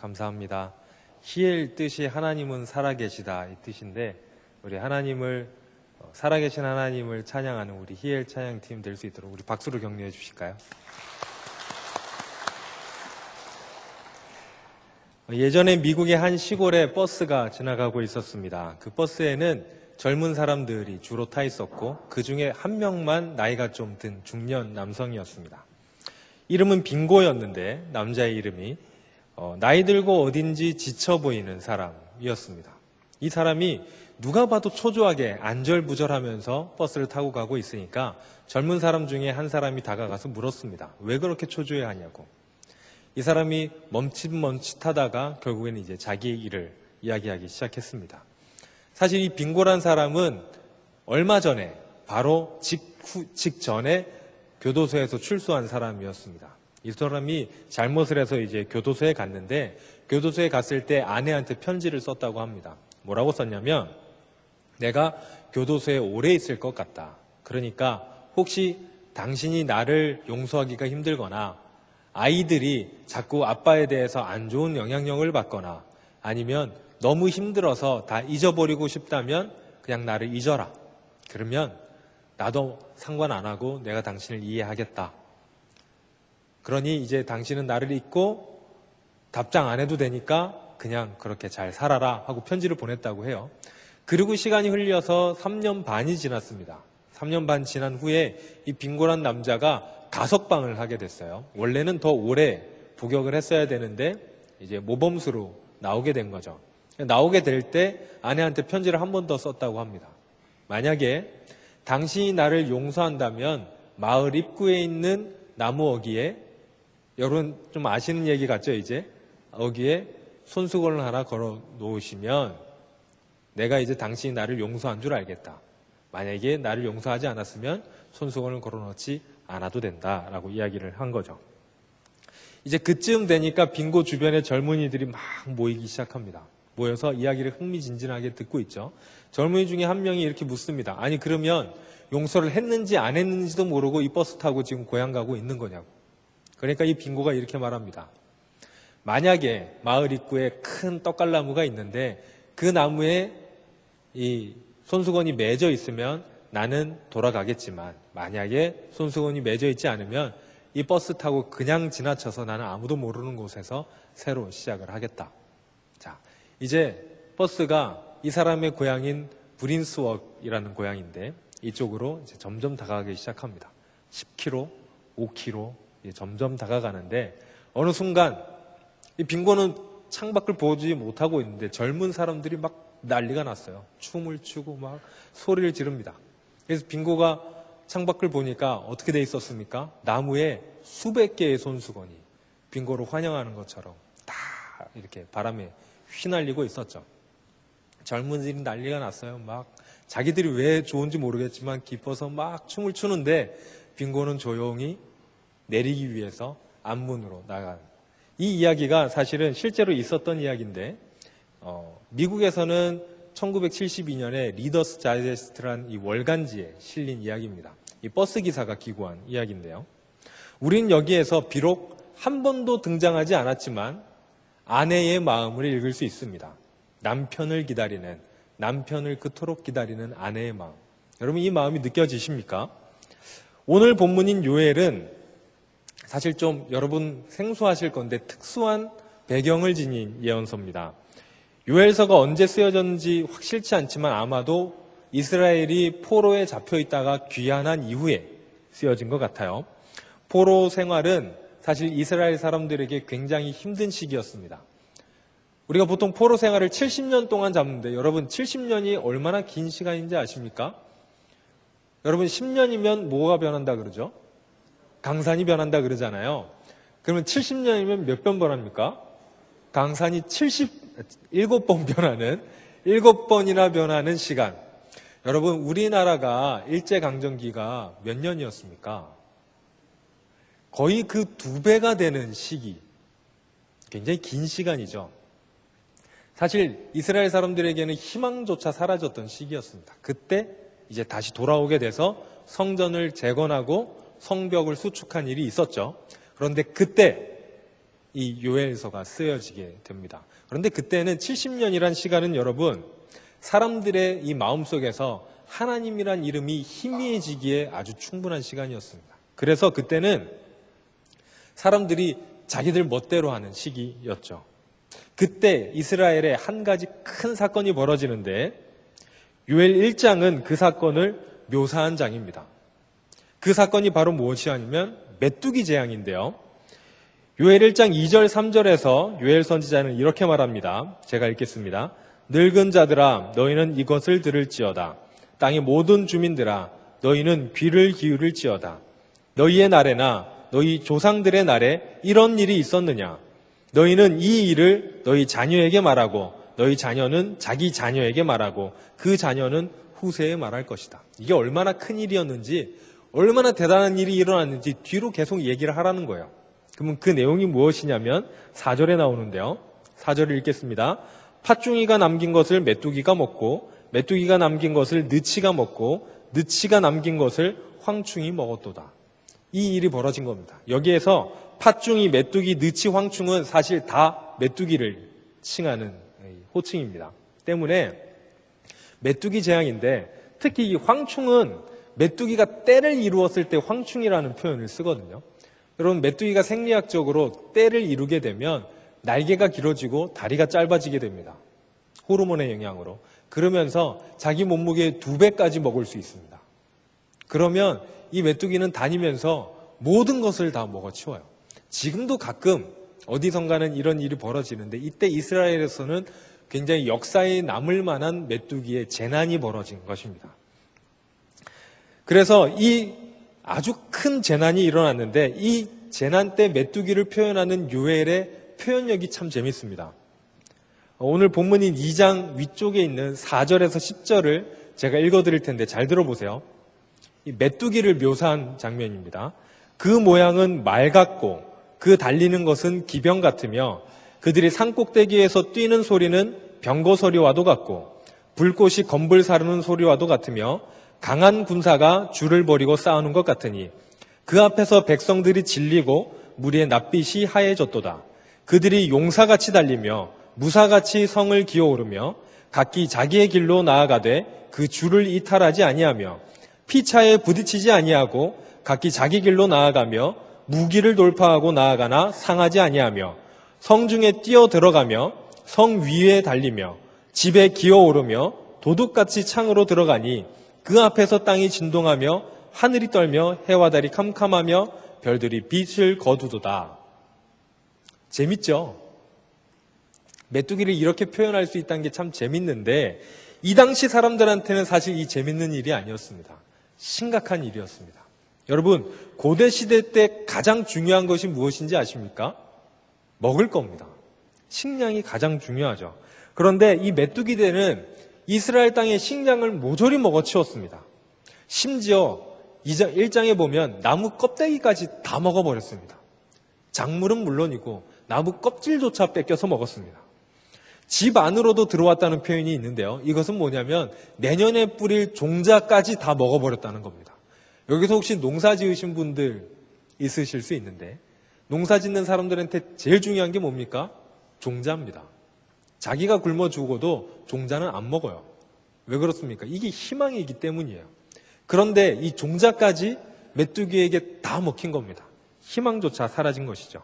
감사합니다. 히엘 뜻이 하나님은 살아계시다 이 뜻인데 우리 하나님을 살아계신 하나님을 찬양하는 우리 히엘 찬양팀 될 수 있도록 우리 박수로 격려해 주실까요? 예전에 미국의 한 시골에 버스가 지나가고 있었습니다. 그 버스에는 젊은 사람들이 주로 타 있었고 그 중에 한 명만 나이가 좀 든 중년 남성이었습니다. 이름은 빙고였는데 남자의 이름이 나이 들고 어딘지 지쳐 보이는 사람이었습니다. 이 사람이 누가 봐도 초조하게 안절부절하면서 버스를 타고 가고 있으니까 젊은 사람 중에 한 사람이 다가가서 물었습니다. 왜 그렇게 초조해 하냐고. 이 사람이 멈칫멈칫하다가 결국에는 이제 자기의 일을 이야기하기 시작했습니다. 사실 이 빙고란 사람은 얼마 전에 바로 직전에 교도소에서 출소한 사람이었습니다. 이 사람이 잘못을 해서 이제 교도소에 갔는데 교도소에 갔을 때 아내한테 편지를 썼다고 합니다. 뭐라고 썼냐면 내가 교도소에 오래 있을 것 같다. 그러니까 혹시 당신이 나를 용서하기가 힘들거나 아이들이 자꾸 아빠에 대해서 안 좋은 영향력을 받거나 아니면 너무 힘들어서 다 잊어버리고 싶다면 그냥 나를 잊어라. 그러면 나도 상관 안 하고 내가 당신을 이해하겠다. 그러니 이제 당신은 나를 잊고 답장 안 해도 되니까 그냥 그렇게 잘 살아라 하고 편지를 보냈다고 해요. 그리고 시간이 흘려서 3년 반이 지났습니다. 3년 반 지난 후에 이 빙고란 남자가 가석방을 하게 됐어요. 원래는 더 오래 복역을 했어야 되는데 이제 모범수로 나오게 된 거죠. 나오게 될 때 아내한테 편지를 한 번 더 썼다고 합니다. 만약에 당신이 나를 용서한다면 마을 입구에 있는 나무 어귀에 여러분 좀 아시는 얘기 같죠 이제? 어귀에 손수건을 하나 걸어 놓으시면 내가 이제 당신이 나를 용서한 줄 알겠다. 만약에 나를 용서하지 않았으면 손수건을 걸어 놓지 않아도 된다라고 이야기를 한 거죠. 이제 그쯤 되니까 빙고 주변에 젊은이들이 막 모이기 시작합니다. 모여서 이야기를 흥미진진하게 듣고 있죠. 젊은이 중에 한 명이 이렇게 묻습니다. 아니 그러면 용서를 했는지 안 했는지도 모르고 이 버스 타고 지금 고향 가고 있는 거냐고. 그러니까 이 빙고가 이렇게 말합니다. 만약에 마을 입구에 큰 떡갈나무가 있는데 그 나무에 이 손수건이 맺어 있으면 나는 돌아가겠지만 만약에 손수건이 맺어 있지 않으면 이 버스 타고 그냥 지나쳐서 나는 아무도 모르는 곳에서 새로 시작을 하겠다. 자, 이제 버스가 이 사람의 고향인 브린스웍이라는 고향인데 이쪽으로 이제 점점 다가가기 시작합니다. 10km, 5km 점점 다가가는데 어느 순간 이 빙고는 창밖을 보지 못하고 있는데 젊은 사람들이 막 난리가 났어요. 춤을 추고 막 소리를 지릅니다. 그래서 빙고가 창밖을 보니까 어떻게 돼 있었습니까? 나무에 수백 개의 손수건이 빙고를 환영하는 것처럼 다 이렇게 바람에 휘날리고 있었죠. 젊은이들이 난리가 났어요. 막 자기들이 왜 좋은지 모르겠지만 기뻐서 막 춤을 추는데 빙고는 조용히 내리기 위해서 앞문으로 나간 이 이야기가 사실은 실제로 있었던 이야기인데 미국에서는 1972년에 리더스 다이제스트란 이 월간지에 실린 이야기입니다. 이 버스 기사가 기고한 이야기인데요. 우린 여기에서 비록 한 번도 등장하지 않았지만 아내의 마음을 읽을 수 있습니다. 남편을 그토록 기다리는 아내의 마음. 여러분 이 마음이 느껴지십니까? 오늘 본문인 요엘은 사실 좀 여러분 생소하실 건데 특수한 배경을 지닌 예언서입니다. 요엘서가 언제 쓰여졌는지 확실치 않지만 아마도 이스라엘이 포로에 잡혀 있다가 귀환한 이후에 쓰여진 것 같아요. 포로 생활은 사실 이스라엘 사람들에게 굉장히 힘든 시기였습니다. 우리가 보통 포로 생활을 70년 동안 잡는데 여러분 70년이 얼마나 긴 시간인지 아십니까? 여러분 10년이면 뭐가 변한다 그러죠? 강산이 변한다 그러잖아요. 그러면 70년이면 몇 번 변합니까? 강산이 77번 변하는 7번이나 변하는 시간. 여러분 우리나라가 일제강점기가 몇 년이었습니까? 거의 그 2배가 되는 시기. 굉장히 긴 시간이죠. 사실 이스라엘 사람들에게는 희망조차 사라졌던 시기였습니다. 그때 이제 다시 돌아오게 돼서 성전을 재건하고 성벽을 수축한 일이 있었죠. 그런데 그때 이 요엘서가 쓰여지게 됩니다. 그런데 그때는 70년이란 시간은 여러분, 사람들의 이 마음속에서 하나님이란 이름이 희미해지기에 아주 충분한 시간이었습니다. 그래서 그때는 사람들이 자기들 멋대로 하는 시기였죠. 그때 이스라엘에 한 가지 큰 사건이 벌어지는데 요엘 1장은 그 사건을 묘사한 장입니다. 그 사건이 바로 무엇이 아니면 메뚜기 재앙인데요. 요엘 1장 2절 3절에서 요엘 선지자는 이렇게 말합니다. 제가 읽겠습니다. 늙은 자들아 너희는 이것을 들을지어다. 땅의 모든 주민들아 너희는 귀를 기울일지어다. 너희의 날에나 너희 조상들의 날에 이런 일이 있었느냐? 너희는 이 일을 너희 자녀에게 말하고 너희 자녀는 자기 자녀에게 말하고 그 자녀는 후세에 말할 것이다. 이게 얼마나 큰 일이었는지, 얼마나 대단한 일이 일어났는지 뒤로 계속 얘기를 하라는 거예요. 그러면 그 내용이 무엇이냐면 4절에 나오는데요. 4절을 읽겠습니다. 팥중이가 남긴 것을 메뚜기가 먹고 메뚜기가 남긴 것을 느치가 먹고 느치가 남긴 것을 황충이 먹었도다. 이 일이 벌어진 겁니다. 여기에서 팥중이, 메뚜기, 느치, 황충은 사실 다 메뚜기를 칭하는 호칭입니다. 때문에 메뚜기 재앙인데 특히 이 황충은 메뚜기가 떼를 이루었을 때 황충이라는 표현을 쓰거든요. 여러분, 메뚜기가 생리학적으로 떼를 이루게 되면 날개가 길어지고 다리가 짧아지게 됩니다. 호르몬의 영향으로. 그러면서 자기 몸무게의 2배까지 먹을 수 있습니다. 그러면 이 메뚜기는 다니면서 모든 것을 다 먹어치워요. 지금도 가끔 어디선가는 이런 일이 벌어지는데 이때 이스라엘에서는 굉장히 역사에 남을 만한 메뚜기의 재난이 벌어진 것입니다. 그래서 이 아주 큰 재난이 일어났는데 이 재난 때 메뚜기를 표현하는 요엘의 표현력이 참 재밌습니다. 오늘 본문인 2장 위쪽에 있는 4절에서 10절을 제가 읽어드릴 텐데 잘 들어보세요. 이 메뚜기를 묘사한 장면입니다. 그 모양은 말 같고 그 달리는 것은 기병 같으며 그들이 산꼭대기에서 뛰는 소리는 병거 소리와도 같고 불꽃이 건불 사르는 소리와도 같으며 강한 군사가 줄을 벌이고 싸우는 것 같으니 그 앞에서 백성들이 질리고 무리의 낯빛이 하얘졌도다. 그들이 용사같이 달리며 무사같이 성을 기어오르며 각기 자기의 길로 나아가되 그 줄을 이탈하지 아니하며 피차에 부딪히지 아니하고 각기 자기 길로 나아가며 무기를 돌파하고 나아가나 상하지 아니하며 성중에 뛰어 들어가며 성 위에 달리며 집에 기어오르며 도둑같이 창으로 들어가니 그 앞에서 땅이 진동하며 하늘이 떨며 해와 달이 캄캄하며 별들이 빛을 거두도다. 재밌죠? 메뚜기를 이렇게 표현할 수 있다는 게 참 재밌는데 이 당시 사람들한테는 사실 이 재밌는 일이 아니었습니다. 심각한 일이었습니다. 여러분, 고대 시대 때 가장 중요한 것이 무엇인지 아십니까? 먹을 겁니다. 식량이 가장 중요하죠. 그런데 이 메뚜기들은 이스라엘 땅의 식량을 모조리 먹어치웠습니다. 심지어 1장에 보면 나무 껍데기까지 다 먹어버렸습니다. 작물은 물론이고 나무 껍질조차 뺏겨서 먹었습니다. 집 안으로도 들어왔다는 표현이 있는데요. 이것은 뭐냐면 내년에 뿌릴 종자까지 다 먹어버렸다는 겁니다. 여기서 혹시 농사 지으신 분들 있으실 수 있는데 농사 짓는 사람들한테 제일 중요한 게 뭡니까? 종자입니다. 자기가 굶어 죽어도 종자는 안 먹어요. 왜 그렇습니까? 이게 희망이기 때문이에요. 그런데 이 종자까지 메뚜기에게 다 먹힌 겁니다. 희망조차 사라진 것이죠.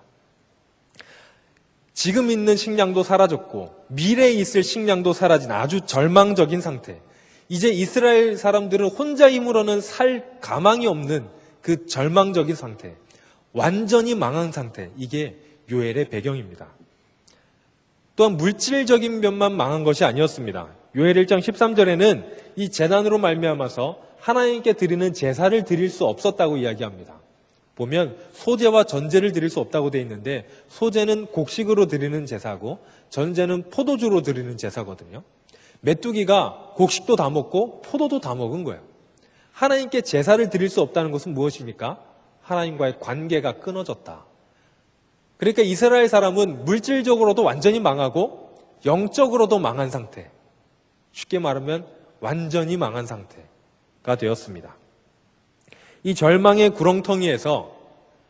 지금 있는 식량도 사라졌고 미래에 있을 식량도 사라진 아주 절망적인 상태. 이제 이스라엘 사람들은 혼자 힘으로는 살 가망이 없는 그 절망적인 상태. 완전히 망한 상태. 이게 요엘의 배경입니다. 또한 물질적인 면만 망한 것이 아니었습니다. 요엘 1장 13절에는 이 재난으로 말미암아서 하나님께 드리는 제사를 드릴 수 없었다고 이야기합니다. 보면 소제와 전제를 드릴 수 없다고 되어 있는데 소제는 곡식으로 드리는 제사고 전제는 포도주로 드리는 제사거든요. 메뚜기가 곡식도 다 먹고 포도도 다 먹은 거예요. 하나님께 제사를 드릴 수 없다는 것은 무엇입니까? 하나님과의 관계가 끊어졌다. 그러니까 이스라엘 사람은 물질적으로도 완전히 망하고 영적으로도 망한 상태. 쉽게 말하면 완전히 망한 상태가 되었습니다. 이 절망의 구렁텅이에서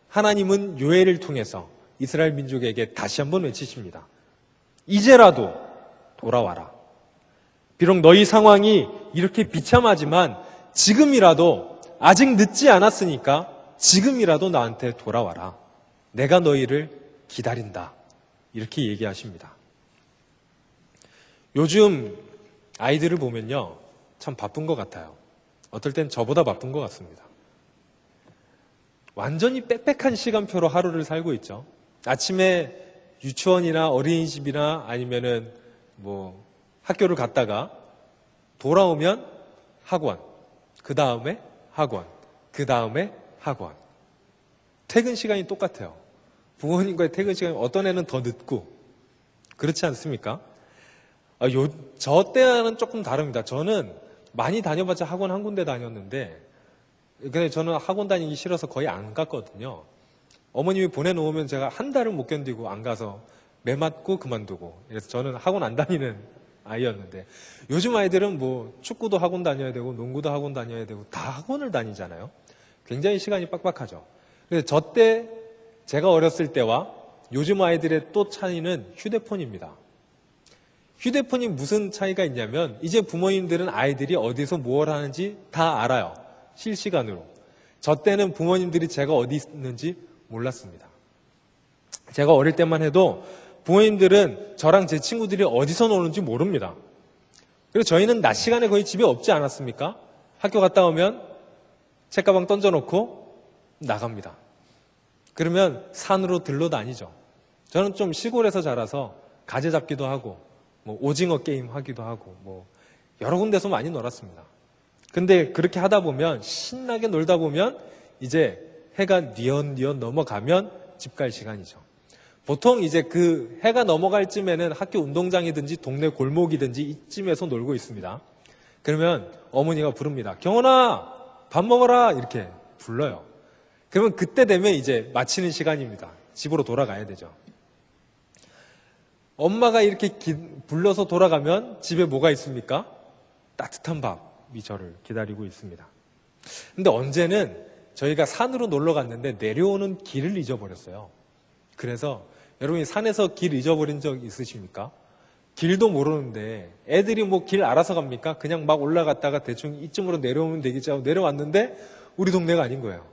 하나님은 요엘을 통해서 이스라엘 민족에게 다시 한번 외치십니다. 이제라도 돌아와라. 비록 너희 상황이 이렇게 비참하지만 지금이라도 아직 늦지 않았으니까 지금이라도 나한테 돌아와라. 내가 너희를 기다린다. 이렇게 얘기하십니다. 요즘 아이들을 보면요, 참 바쁜 것 같아요. 어떨 땐 저보다 바쁜 것 같습니다. 완전히 빽빽한 시간표로 하루를 살고 있죠. 아침에 유치원이나 어린이집이나 아니면은 학교를 갔다가 돌아오면 학원, 그 다음에 학원, 그 다음에 학원. 퇴근 시간이 똑같아요. 부모님과의 퇴근 시간이 어떤 애는 더 늦고 그렇지 않습니까? 저 때와는 조금 다릅니다. 저는 많이 다녀봤자 학원 한 군데 다녔는데 근데 저는 학원 다니기 싫어서 거의 안 갔거든요. 어머님이 보내놓으면 제가 한 달은 못 견디고 안 가서 매 맞고 그만두고, 그래서 저는 학원 안 다니는 아이였는데, 요즘 아이들은 축구도 학원 다녀야 되고 농구도 학원 다녀야 되고 다 학원을 다니잖아요. 굉장히 시간이 빡빡하죠. 그래서 저 때 제가 어렸을 때와 요즘 아이들의 또 차이는 휴대폰입니다. 휴대폰이 무슨 차이가 있냐면 이제 부모님들은 아이들이 어디서 뭘 하는지 다 알아요. 실시간으로. 저 때는 부모님들이 제가 어디 있는지 몰랐습니다. 제가 어릴 때만 해도 부모님들은 저랑 제 친구들이 어디서 노는지 모릅니다. 그래서 저희는 낮 시간에 거의 집에 없지 않았습니까? 학교 갔다 오면 책가방 던져놓고 나갑니다. 그러면 산으로 들러다니죠. 저는 좀 시골에서 자라서 가재 잡기도 하고 오징어 게임 하기도 하고 여러 군데서 많이 놀았습니다. 근데 그렇게 하다 보면 신나게 놀다 보면 이제 해가 뉘엿뉘엿 넘어가면 집 갈 시간이죠. 보통 이제 그 해가 넘어갈 쯤에는 학교 운동장이든지 동네 골목이든지 이쯤에서 놀고 있습니다. 그러면 어머니가 부릅니다. 경원아, 밥 먹어라. 이렇게 불러요. 그러면 그때 되면 이제 마치는 시간입니다. 집으로 돌아가야 되죠. 엄마가 이렇게 불러서 돌아가면 집에 뭐가 있습니까? 따뜻한 밥이 저를 기다리고 있습니다. 근데 언제는 저희가 산으로 놀러 갔는데 내려오는 길을 잊어버렸어요. 그래서 여러분이 산에서 길 잊어버린 적 있으십니까? 길도 모르는데 애들이 길 알아서 갑니까? 그냥 막 올라갔다가 대충 이쯤으로 내려오면 되겠지 하고 내려왔는데 우리 동네가 아닌 거예요.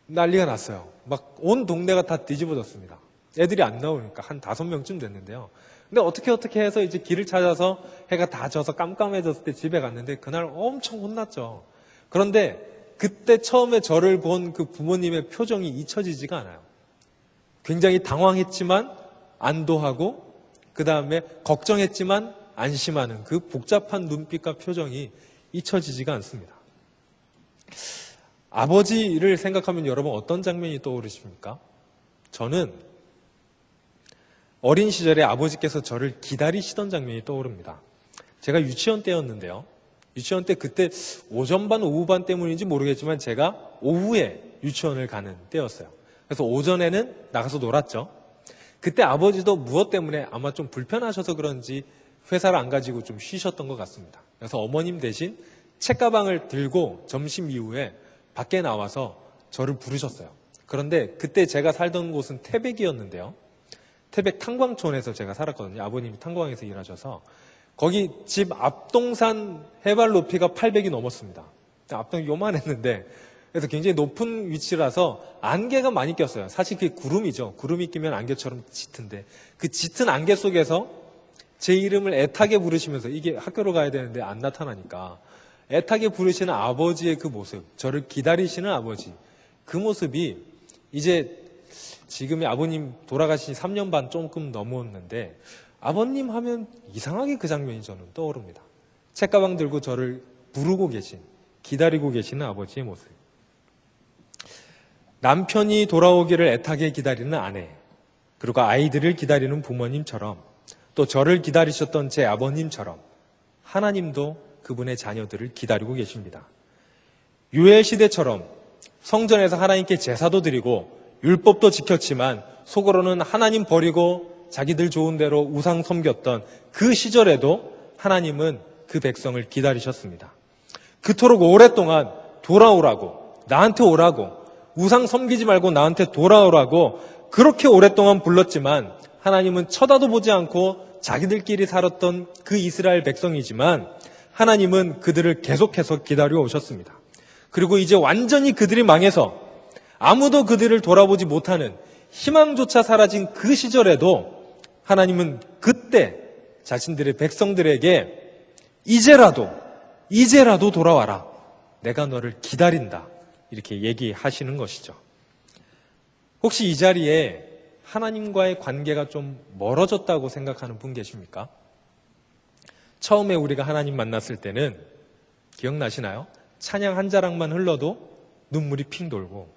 난리가 났어요. 막 온 동네가 다 뒤집어졌습니다. 애들이 안 나오니까 한 5명쯤 됐는데요. 근데 어떻게 해서 이제 길을 찾아서 해가 다 져서 깜깜해졌을 때 집에 갔는데 그날 엄청 혼났죠. 그런데 그때 처음에 저를 본 그 부모님의 표정이 잊혀지지가 않아요. 굉장히 당황했지만 안도하고 그 다음에 걱정했지만 안심하는 그 복잡한 눈빛과 표정이 잊혀지지가 않습니다. 아버지를 생각하면 여러분 어떤 장면이 떠오르십니까? 저는 어린 시절에 아버지께서 저를 기다리시던 장면이 떠오릅니다. 제가 유치원 때였는데요. 유치원 때 그때 오전반, 오후반 때문인지 모르겠지만 제가 오후에 유치원을 가는 때였어요. 그래서 오전에는 나가서 놀았죠. 그때 아버지도 무엇 때문에 아마 좀 불편하셔서 그런지 회사를 안 가지고 좀 쉬셨던 것 같습니다. 그래서 어머님 대신 책가방을 들고 점심 이후에 밖에 나와서 저를 부르셨어요. 그런데 그때 제가 살던 곳은 태백이었는데요. 태백 탄광촌에서 제가 살았거든요. 아버님이 탄광에서 일하셔서 거기 집 앞동산 해발 높이가 800이 넘었습니다. 앞동이 요만했는데 그래서 굉장히 높은 위치라서 안개가 많이 꼈어요. 사실 그게 구름이죠. 구름이 끼면 안개처럼 짙은데 그 짙은 안개 속에서 제 이름을 애타게 부르시면서 이게 학교로 가야 되는데 안 나타나니까 애타게 부르시는 아버지의 그 모습, 저를 기다리시는 아버지, 그 모습이 이제 지금의 아버님 돌아가신 3년 반 조금 넘었는데 아버님 하면 이상하게 그 장면이 저는 떠오릅니다. 책가방 들고 저를 부르고 계신, 기다리고 계시는 아버지의 모습. 남편이 돌아오기를 애타게 기다리는 아내, 그리고 아이들을 기다리는 부모님처럼 또 저를 기다리셨던 제 아버님처럼 하나님도 그분의 자녀들을 기다리고 계십니다. 유해 시대처럼 성전에서 하나님께 제사도 드리고 율법도 지켰지만 속으로는 하나님 버리고 자기들 좋은 대로 우상 섬겼던 그 시절에도 하나님은 그 백성을 기다리셨습니다. 그토록 오랫동안 돌아오라고, 나한테 오라고, 우상 섬기지 말고 나한테 돌아오라고 그렇게 오랫동안 불렀지만 하나님은 쳐다도 보지 않고 자기들끼리 살았던 그 이스라엘 백성이지만 하나님은 그들을 계속해서 기다려 오셨습니다. 그리고 이제 완전히 그들이 망해서 아무도 그들을 돌아보지 못하는 희망조차 사라진 그 시절에도 하나님은 그때 자신들의 백성들에게 이제라도 돌아와라. 내가 너를 기다린다. 이렇게 얘기하시는 것이죠. 혹시 이 자리에 하나님과의 관계가 좀 멀어졌다고 생각하는 분 계십니까? 처음에 우리가 하나님 만났을 때는 기억나시나요? 찬양 한 자락만 흘러도 눈물이 핑 돌고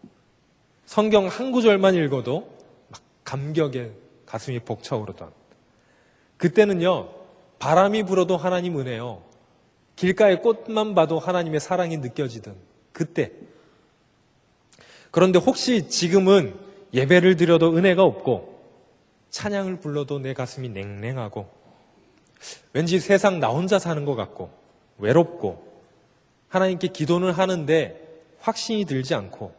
성경 한 구절만 읽어도 막 감격에 가슴이 벅차오르던 그때는요, 바람이 불어도 하나님 은혜요, 길가의 꽃만 봐도 하나님의 사랑이 느껴지던 그때. 그런데 혹시 지금은 예배를 드려도 은혜가 없고 찬양을 불러도 내 가슴이 냉랭하고 왠지 세상 나 혼자 사는 것 같고 외롭고 하나님께 기도는 하는데 확신이 들지 않고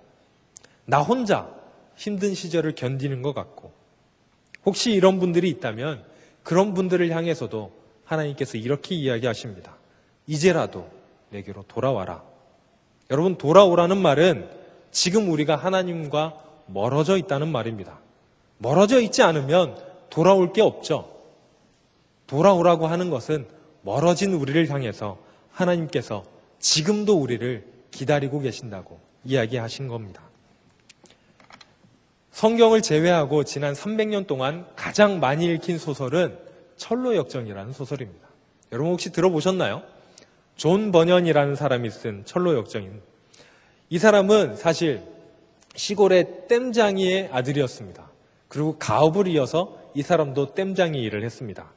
나 혼자 힘든 시절을 견디는 것 같고 혹시 이런 분들이 있다면 그런 분들을 향해서도 하나님께서 이렇게 이야기하십니다. 이제라도 내게로 돌아와라. 여러분, 돌아오라는 말은 지금 우리가 하나님과 멀어져 있다는 말입니다. 멀어져 있지 않으면 돌아올 게 없죠. 돌아오라고 하는 것은 멀어진 우리를 향해서 하나님께서 지금도 우리를 기다리고 계신다고 이야기하신 겁니다. 성경을 제외하고 지난 300년 동안 가장 많이 읽힌 소설은 철로역정이라는 소설입니다. 여러분 혹시 들어보셨나요? 존 버년이라는 사람이 쓴 철로역정인. 이 사람은 사실 시골의 땜장이의 아들이었습니다. 그리고 가업을 이어서 이 사람도 땜장이 일을 했습니다.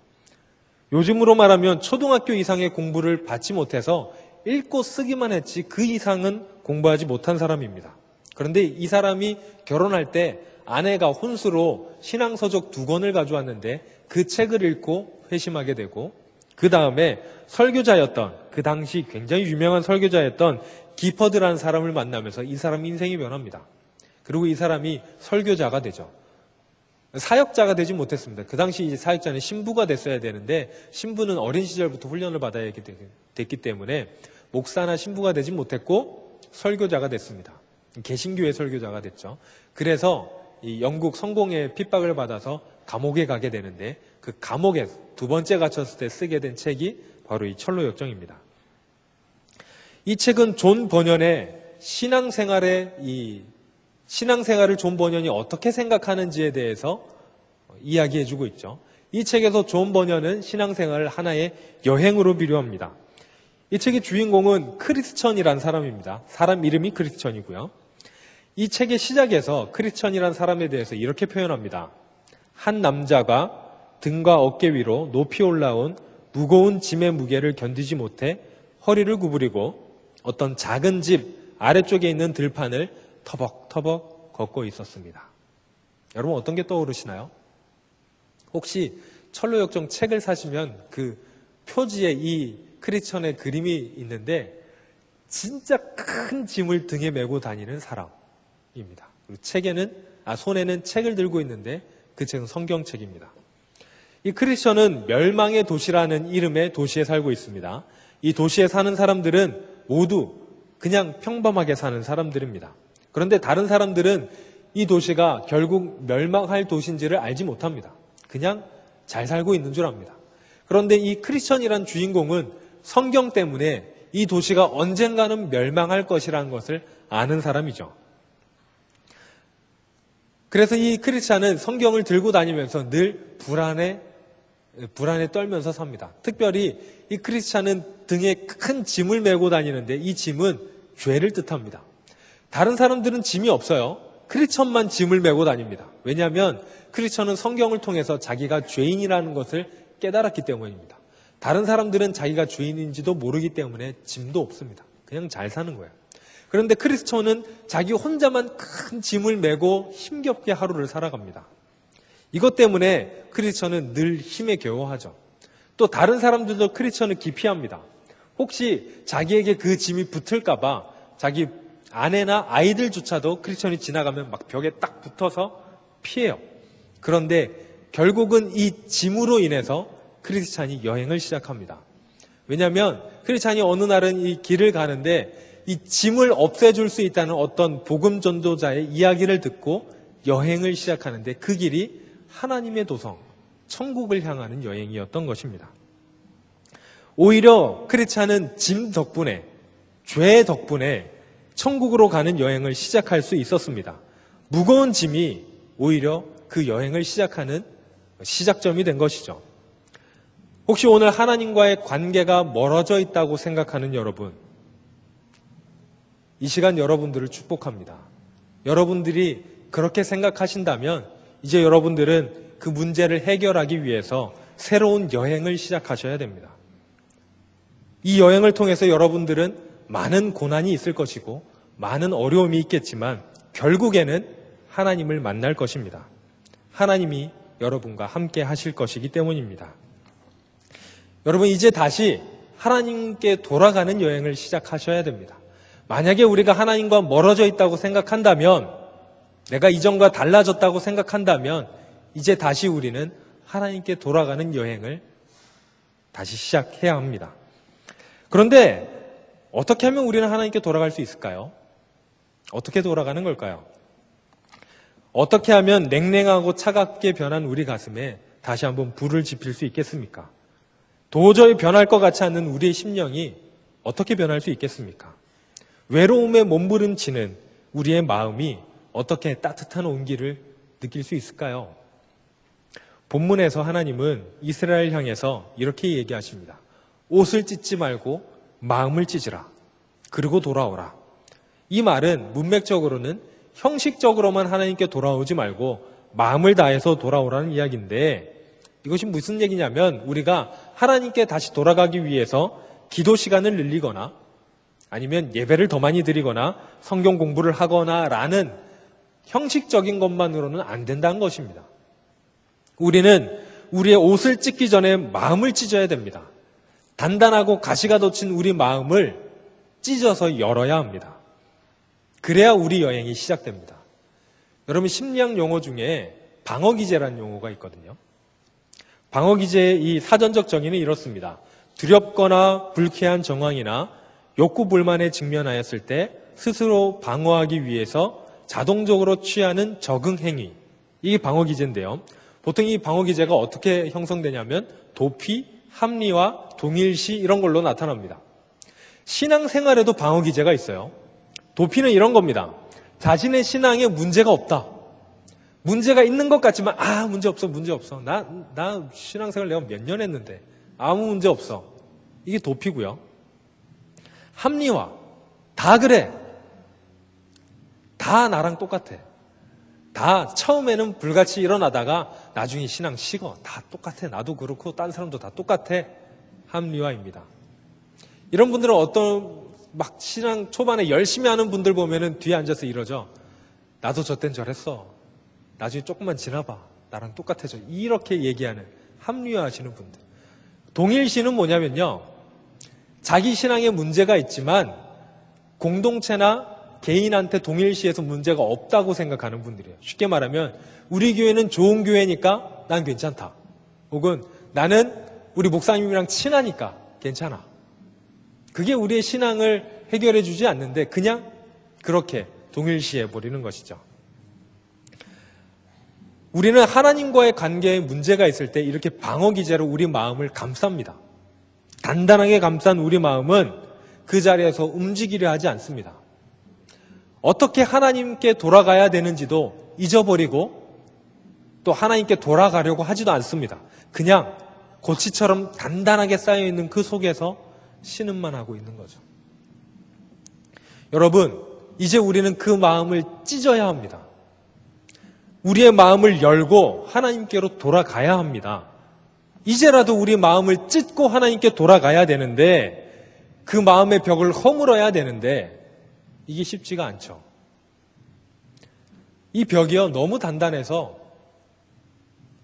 요즘으로 말하면 초등학교 이상의 공부를 받지 못해서 읽고 쓰기만 했지 그 이상은 공부하지 못한 사람입니다. 그런데 이 사람이 결혼할 때 아내가 혼수로 신앙서적 2권을 가져왔는데 그 책을 읽고 회심하게 되고 그 다음에 설교자였던 그 당시 굉장히 유명한 설교자였던 기퍼드라는 사람을 만나면서 이 사람 인생이 변합니다. 그리고 이 사람이 설교자가 되죠. 사역자가 되지 못했습니다. 그 당시 이제 사역자는 신부가 됐어야 되는데 신부는 어린 시절부터 훈련을 받아야 됐기 때문에 목사나 신부가 되지 못했고 설교자가 됐습니다. 개신교의 설교자가 됐죠. 그래서 이 영국 성공의 핍박을 받아서 감옥에 가게 되는데 그 감옥에 2번째 갇혔을 때 쓰게 된 책이 바로 이 철로역정입니다. 이 책은 존 버년의 신앙생활을 존 버년이 어떻게 생각하는지에 대해서 이야기해주고 있죠. 이 책에서 존 버년은 신앙생활을 하나의 여행으로 비유합니다. 이 책의 주인공은 크리스천이라는 사람입니다. 사람 이름이 크리스천이고요. 이 책의 시작에서 크리스천이라는 사람에 대해서 이렇게 표현합니다. 한 남자가 등과 어깨 위로 높이 올라온 무거운 짐의 무게를 견디지 못해 허리를 구부리고 어떤 작은 집 아래쪽에 있는 들판을 터벅터벅 걷고 있었습니다. 여러분 어떤 게 떠오르시나요? 혹시 철로역정 책을 사시면 그 표지에 이 크리스천의 그림이 있는데 진짜 큰 짐을 등에 메고 다니는 사람입니다. 그리고 손에는 책을 들고 있는데 그 책은 성경책입니다. 이 크리스천은 멸망의 도시라는 이름의 도시에 살고 있습니다. 이 도시에 사는 사람들은 모두 그냥 평범하게 사는 사람들입니다. 그런데 다른 사람들은 이 도시가 결국 멸망할 도시인지를 알지 못합니다. 그냥 잘 살고 있는 줄 압니다. 그런데 이 크리스천이란 주인공은 성경 때문에 이 도시가 언젠가는 멸망할 것이라는 것을 아는 사람이죠. 그래서 이 크리스천은 성경을 들고 다니면서 늘 불안에 떨면서 삽니다. 특별히 이 크리스천은 등에 큰 짐을 메고 다니는데 이 짐은 죄를 뜻합니다. 다른 사람들은 짐이 없어요. 크리스천만 짐을 메고 다닙니다. 왜냐하면 크리스천은 성경을 통해서 자기가 죄인이라는 것을 깨달았기 때문입니다. 다른 사람들은 자기가 죄인인지도 모르기 때문에 짐도 없습니다. 그냥 잘 사는 거예요. 그런데 크리스천은 자기 혼자만 큰 짐을 메고 힘겹게 하루를 살아갑니다. 이것 때문에 크리스천은 늘 힘에 겨워하죠. 또 다른 사람들도 크리스천을 기피합니다. 혹시 자기에게 그 짐이 붙을까봐 자기 아내나 아이들조차도 크리스천이 지나가면 막 벽에 딱 붙어서 피해요. 그런데 결국은 이 짐으로 인해서 크리스찬이 여행을 시작합니다. 왜냐하면 크리스찬이 어느 날은 이 길을 가는데 이 짐을 없애줄 수 있다는 어떤 복음 전도자의 이야기를 듣고 여행을 시작하는데 그 길이 하나님의 도성, 천국을 향하는 여행이었던 것입니다. 오히려 크리스찬은 짐 덕분에, 죄 덕분에 천국으로 가는 여행을 시작할 수 있었습니다. 무거운 짐이 오히려 그 여행을 시작하는 시작점이 된 것이죠. 혹시 오늘 하나님과의 관계가 멀어져 있다고 생각하는 여러분, 이 시간 여러분들을 축복합니다. 여러분들이 그렇게 생각하신다면 이제 여러분들은 그 문제를 해결하기 위해서 새로운 여행을 시작하셔야 됩니다. 이 여행을 통해서 여러분들은 많은 고난이 있을 것이고 많은 어려움이 있겠지만 결국에는 하나님을 만날 것입니다. 하나님이 여러분과 함께 하실 것이기 때문입니다. 여러분, 이제 다시 하나님께 돌아가는 여행을 시작하셔야 됩니다. 만약에 우리가 하나님과 멀어져 있다고 생각한다면, 내가 이전과 달라졌다고 생각한다면 이제 다시 우리는 하나님께 돌아가는 여행을 다시 시작해야 합니다. 그런데 어떻게 하면 우리는 하나님께 돌아갈 수 있을까요? 어떻게 돌아가는 걸까요? 어떻게 하면 냉랭하고 차갑게 변한 우리 가슴에 다시 한번 불을 지필 수 있겠습니까? 도저히 변할 것 같지 않는 우리의 심령이 어떻게 변할 수 있겠습니까? 외로움에 몸부림치는 우리의 마음이 어떻게 따뜻한 온기를 느낄 수 있을까요? 본문에서 하나님은 이스라엘 향해서 이렇게 얘기하십니다. 옷을 찢지 말고 마음을 찢으라. 그리고 돌아오라. 이 말은 문맥적으로는 형식적으로만 하나님께 돌아오지 말고 마음을 다해서 돌아오라는 이야기인데, 이것이 무슨 얘기냐면 우리가 하나님께 다시 돌아가기 위해서 기도 시간을 늘리거나 아니면 예배를 더 많이 드리거나 성경 공부를 하거나 라는 형식적인 것만으로는 안 된다는 것입니다. 우리는 우리의 옷을 찢기 전에 마음을 찢어야 됩니다. 단단하고 가시가 돋친 우리 마음을 찢어서 열어야 합니다. 그래야 우리 여행이 시작됩니다. 여러분, 심리학 용어 중에 방어기제라는 용어가 있거든요. 방어기제의 이 사전적 정의는 이렇습니다. 두렵거나 불쾌한 정황이나 욕구 불만에 직면하였을 때 스스로 방어하기 위해서 자동적으로 취하는 적응 행위. 이게 방어기제인데요. 보통 이 방어기제가 어떻게 형성되냐면 도피, 합리화, 동일시 이런 걸로 나타납니다. 신앙생활에도 방어기제가 있어요. 도피는 이런 겁니다. 자신의 신앙에 문제가 없다. 문제가 있는 것 같지만 문제 없어. 나 신앙생활 내가 몇 년 했는데 아무 문제 없어. 이게 도피고요. 합리화. 다 그래. 다 나랑 똑같아. 다 처음에는 불같이 일어나다가 나중에 신앙 식어. 다 똑같아. 나도 그렇고 딴 사람도 다 똑같아. 합리화입니다. 이런 분들은 막 신앙 초반에 열심히 하는 분들 보면은 뒤에 앉아서 이러죠. 나도 저땐 저랬어. 나중에 조금만 지나봐. 나랑 똑같아져. 이렇게 얘기하는 합리화하시는 분들. 동일시는 뭐냐면요. 자기 신앙에 문제가 있지만 공동체나 개인한테 동일시해서 문제가 없다고 생각하는 분들이에요. 쉽게 말하면 우리 교회는 좋은 교회니까 난 괜찮다. 혹은 나는 우리 목사님이랑 친하니까 괜찮아. 그게 우리의 신앙을 해결해 주지 않는데 그냥 그렇게 동일시해 버리는 것이죠. 우리는 하나님과의 관계에 문제가 있을 때 이렇게 방어기제로 우리 마음을 감쌉니다. 단단하게 감싼 우리 마음은 그 자리에서 움직이려 하지 않습니다. 어떻게 하나님께 돌아가야 되는지도 잊어버리고 또 하나님께 돌아가려고 하지도 않습니다. 그냥 고치처럼 단단하게 쌓여있는 그 속에서 신음만 하고 있는 거죠. 여러분, 이제 우리는 그 마음을 찢어야 합니다. 우리의 마음을 열고 하나님께로 돌아가야 합니다. 이제라도 우리 마음을 찢고 하나님께 돌아가야 되는데 그 마음의 벽을 허물어야 되는데 이게 쉽지가 않죠. 이 벽이요, 너무 단단해서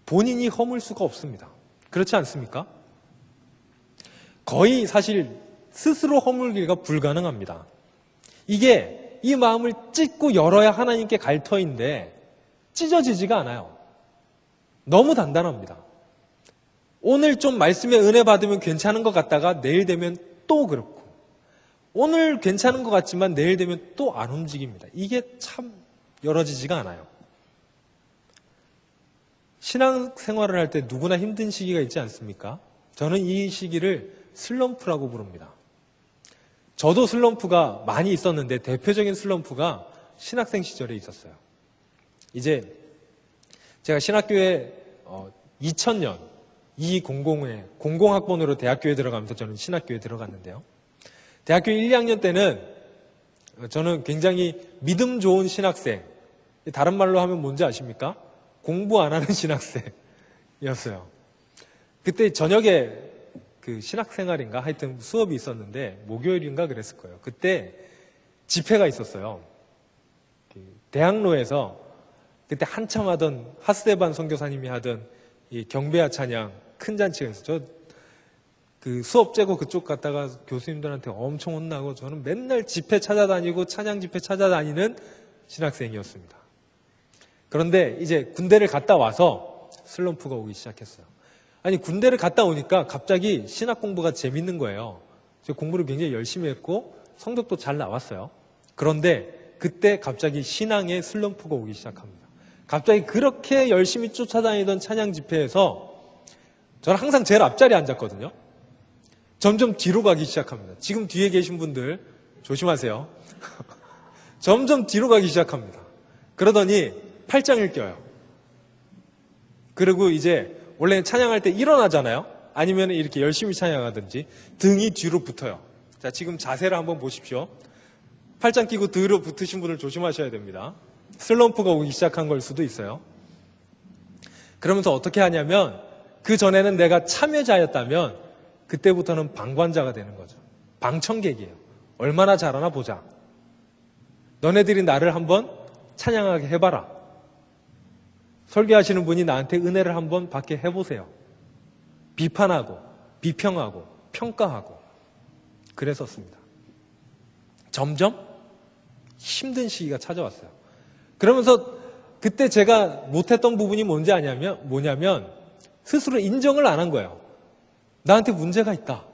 본인이 허물 수가 없습니다. 그렇지 않습니까? 거의 사실 스스로 허물기가 불가능합니다. 이게 이 마음을 찢고 열어야 하나님께 갈 터인데 찢어지지가 않아요. 너무 단단합니다. 오늘 좀 말씀에 은혜 받으면 괜찮은 것 같다가 내일 되면 또 그렇고, 오늘 괜찮은 것 같지만 내일 되면 또 안 움직입니다. 이게 참 열어지지가 않아요. 신앙생활을 할 때 누구나 힘든 시기가 있지 않습니까? 저는 이 시기를 슬럼프라고 부릅니다. 저도 슬럼프가 많이 있었는데 대표적인 슬럼프가 신학생 시절에 있었어요. 이제 제가 신학교에 2000년 2000에 공공학번으로 대학교에 들어가면서 저는 신학교에 들어갔는데요. 대학교 1, 2학년 때는 저는 굉장히 믿음 좋은 신학생, 다른 말로 하면 뭔지 아십니까? 공부 안 하는 신학생이었어요. 그때 저녁에 그 신학생활인가 하여튼 수업이 있었는데 목요일인가 그랬을 거예요. 그때 집회가 있었어요. 대학로에서 그때 한참 하던 하스데반 선교사님이 하던 이 경배와 찬양 큰 잔치가 있었죠. 그 수업 째고 그쪽 갔다가 교수님들한테 엄청 혼나고 저는 맨날 집회 찾아다니고 찬양 집회 찾아다니는 신학생이었습니다. 그런데 이제 군대를 갔다 와서 슬럼프가 오기 시작했어요. 아니 군대를 갔다 오니까 갑자기 신학 공부가 재밌는 거예요. 제가 공부를 굉장히 열심히 했고 성적도 잘 나왔어요. 그런데 그때 갑자기 신앙의 슬럼프가 오기 시작합니다. 갑자기 그렇게 열심히 쫓아다니던 찬양 집회에서 저는 항상 제일 앞자리에 앉았거든요. 점점 뒤로 가기 시작합니다. 지금 뒤에 계신 분들 조심하세요. 점점 뒤로 가기 시작합니다. 그러더니 팔짱을 껴요. 그리고 이제 원래는 찬양할 때 일어나잖아요. 아니면 이렇게 열심히 찬양하든지 등이 뒤로 붙어요. 자, 지금 자세를 한번 보십시오. 팔짱 끼고 뒤로 붙으신 분을 조심하셔야 됩니다. 슬럼프가 오기 시작한 걸 수도 있어요. 그러면서 어떻게 하냐면 그 전에는 내가 참여자였다면 그때부터는 방관자가 되는 거죠. 방청객이에요. 얼마나 잘하나 보자. 너네들이 나를 한번 찬양하게 해봐라. 설교하시는 분이 나한테 은혜를 한번 받게 해보세요. 비판하고 비평하고 평가하고 그랬었습니다. 점점 힘든 시기가 찾아왔어요. 그러면서 그때 제가 못했던 부분이 뭐냐면 스스로 인정을 안 한 거예요. 나한테 문제가 있다.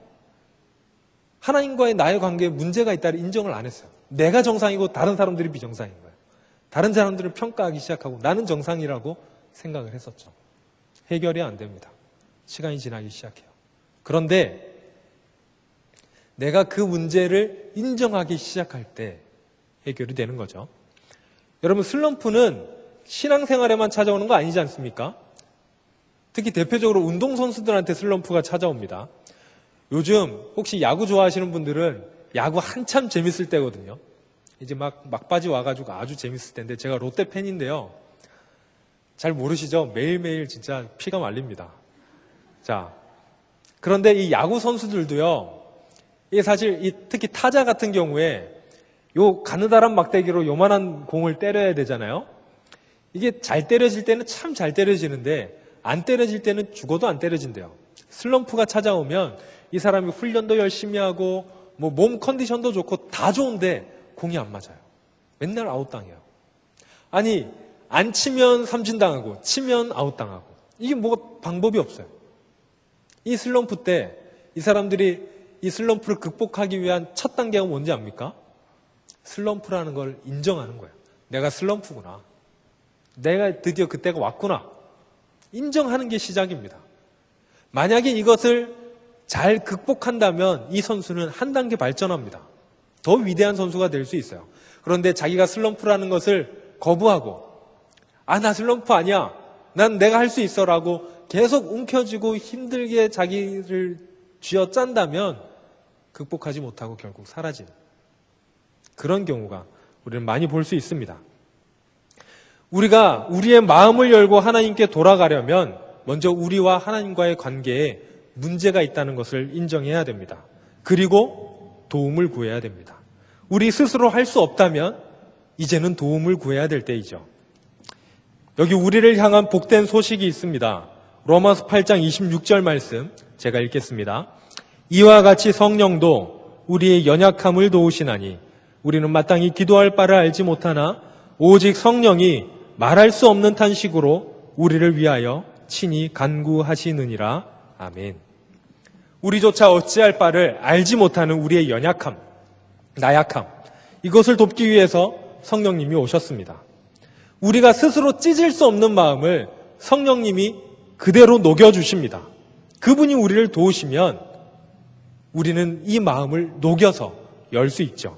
하나님과의 나의 관계에 문제가 있다를 인정을 안 했어요. 내가 정상이고 다른 사람들이 비정상인 거예요. 다른 사람들을 평가하기 시작하고 나는 정상이라고 생각을 했었죠. 해결이 안 됩니다. 시간이 지나기 시작해요. 그런데 내가 그 문제를 인정하기 시작할 때 해결이 되는 거죠. 여러분 슬럼프는 신앙생활에만 찾아오는 거 아니지 않습니까? 특히 대표적으로 운동선수들한테 슬럼프가 찾아옵니다. 요즘 혹시 야구 좋아하시는 분들은 야구 한참 재밌을 때거든요. 이제 막바지 와가지고 아주 재밌을 때인데 제가 롯데 팬인데요. 잘 모르시죠? 매일매일 진짜 피가 말립니다. 자, 그런데 이 야구 선수들도요. 이게 사실 특히 타자 같은 경우에 요 가느다란 막대기로 요만한 공을 때려야 되잖아요. 이게 잘 때려질 때는 참 잘 때려지는데 안 때려질 때는 죽어도 안 때려진대요. 슬럼프가 찾아오면 이 사람이 훈련도 열심히 하고 뭐 몸 컨디션도 좋고 다 좋은데 공이 안 맞아요. 맨날 아웃당해요. 아니 안 치면 삼진당하고 치면 아웃당하고 이게 뭐가 방법이 없어요. 이 슬럼프 때 이 사람들이 이 슬럼프를 극복하기 위한 첫 단계가 뭔지 압니까? 슬럼프라는 걸 인정하는 거예요. 내가 슬럼프구나. 내가 드디어 그때가 왔구나. 인정하는 게 시작입니다. 만약에 이것을 잘 극복한다면 이 선수는 한 단계 발전합니다. 더 위대한 선수가 될 수 있어요. 그런데 자기가 슬럼프라는 것을 거부하고 나 슬럼프 아니야. 난 내가 할 수 있어 라고 계속 움켜쥐고 힘들게 자기를 쥐어짠다면 극복하지 못하고 결국 사라지는 그런 경우가 우리는 많이 볼 수 있습니다. 우리가 우리의 마음을 열고 하나님께 돌아가려면 먼저 우리와 하나님과의 관계에 문제가 있다는 것을 인정해야 됩니다. 그리고 도움을 구해야 됩니다. 우리 스스로 할 수 없다면 이제는 도움을 구해야 될 때이죠. 여기 우리를 향한 복된 소식이 있습니다. 로마서 8장 26절 말씀 제가 읽겠습니다. 이와 같이 성령도 우리의 연약함을 도우시나니 우리는 마땅히 기도할 바를 알지 못하나 오직 성령이 말할 수 없는 탄식으로 우리를 위하여 친히 간구하시느니라. 아멘. 우리조차 어찌할 바를 알지 못하는 우리의 연약함, 나약함, 이것을 돕기 위해서 성령님이 오셨습니다. 우리가 스스로 찢을 수 없는 마음을 성령님이 그대로 녹여주십니다. 그분이 우리를 도우시면 우리는 이 마음을 녹여서 열 수 있죠.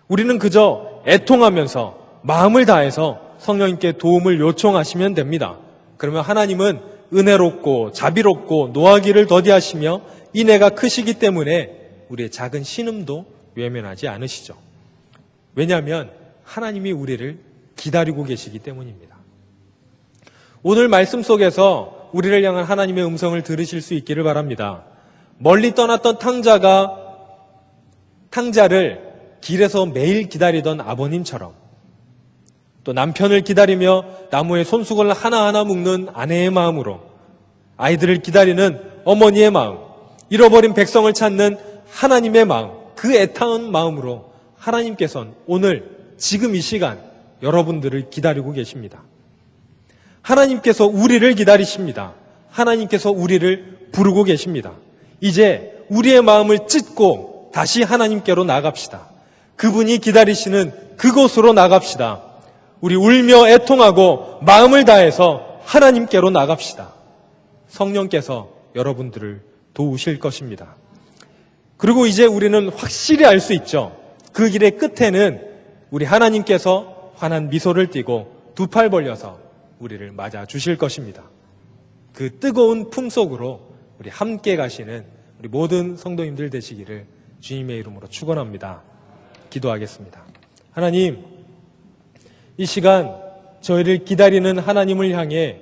우리는 그저 애통하면서 마음을 다해서 성령님께 도움을 요청하시면 됩니다. 그러면 하나님은 은혜롭고 자비롭고 노하기를 더디하시며 인애가 크시기 때문에 우리의 작은 신음도 외면하지 않으시죠. 왜냐하면 하나님이 우리를 기다리고 계시기 때문입니다. 오늘 말씀 속에서 우리를 향한 하나님의 음성을 들으실 수 있기를 바랍니다. 멀리 떠났던 탕자를 길에서 매일 기다리던 아버님처럼, 또 남편을 기다리며 나무에 손수건을 하나하나 묶는 아내의 마음으로, 아이들을 기다리는 어머니의 마음, 잃어버린 백성을 찾는 하나님의 마음, 그 애타운 마음으로 하나님께서는 오늘 지금 이 시간 여러분들을 기다리고 계십니다. 하나님께서 우리를 기다리십니다. 하나님께서 우리를 부르고 계십니다. 이제 우리의 마음을 찢고 다시 하나님께로 나갑시다. 그분이 기다리시는 그곳으로 나갑시다. 우리 울며 애통하고 마음을 다해서 하나님께로 나갑시다. 성령께서 여러분들을 도우실 것입니다. 그리고 이제 우리는 확실히 알 수 있죠. 그 길의 끝에는 우리 하나님께서 환한 미소를 띠고 두 팔 벌려서 우리를 맞아 주실 것입니다. 그 뜨거운 품속으로 우리 함께 가시는 우리 모든 성도님들 되시기를 주님의 이름으로 축원합니다. 기도하겠습니다. 하나님, 이 시간 저희를 기다리는 하나님을 향해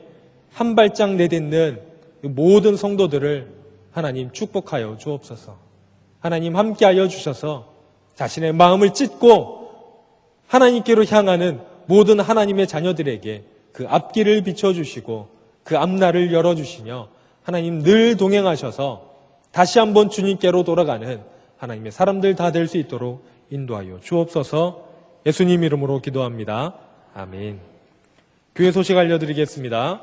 한 발짝 내딛는 모든 성도들을 하나님 축복하여 주옵소서. 하나님 함께하여 주셔서 자신의 마음을 찢고 하나님께로 향하는 모든 하나님의 자녀들에게 그 앞길을 비춰주시고 그 앞날을 열어주시며 하나님 늘 동행하셔서 다시 한번 주님께로 돌아가는 하나님의 사람들 다 될 수 있도록 인도하여 주옵소서. 예수님 이름으로 기도합니다. 아멘. 교회 소식 알려드리겠습니다.